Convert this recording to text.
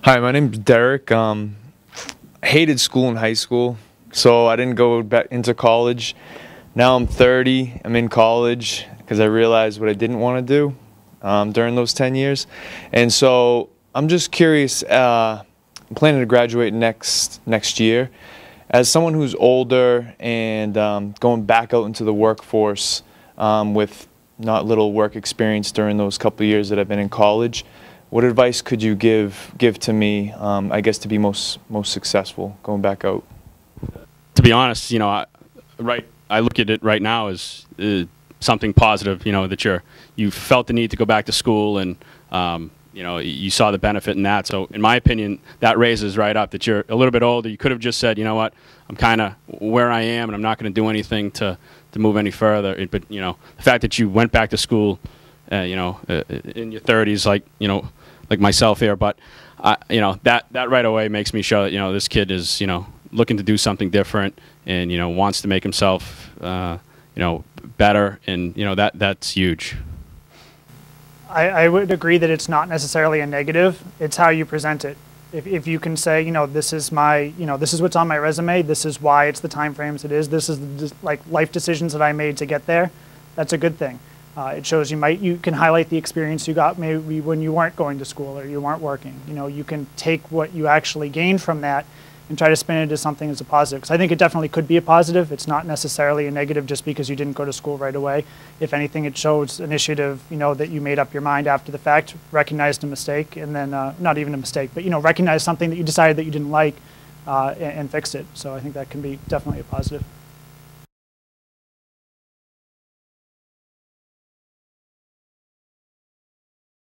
Hi, my name's Derek. I hated school in high school, so I didn't go back into college. Now I'm 30. I'm in college because I realized what I didn't want to do during those 10 years. And so I'm just curious. I'm planning to graduate next year. As someone who's older and going back out into the workforce with not little work experience during those couple of years that I've been in college, what advice could you give to me, I guess, to be most successful going back out? To be honest, you know, I look at it right now as something positive. You know, that you felt the need to go back to school, and you know, you saw the benefit in that. So, in my opinion, that raises right up that you're a little bit older. You could have just said, you know what, I'm kind of where I am, and I'm not going to do anything to move any further. But you know, the fact that you went back to school, you know, in your 30s, like like myself here, but you know, that right away makes me show that, you know, this kid is, you know, looking to do something different, and you know, wants to make himself you know, better, and you know, that's huge. I would agree that it's not necessarily a negative. It's how you present it. If you can say, you know, this is what's on my resume, this is why it's the time frames it is, this is the, like, life decisions that I made to get there, that's a good thing. It shows you can highlight the experience you got maybe when you weren't going to school or you weren't working. You know, you can take what you actually gained from that and try to spin it into something as a positive. Because I think it definitely could be a positive. It's not necessarily a negative just because you didn't go to school right away. If anything, it shows initiative, you know, that you made up your mind after the fact, recognized a mistake, and then, not even a mistake, but, you know, recognized something that you decided that you didn't like and fixed it. So I think that can be definitely a positive.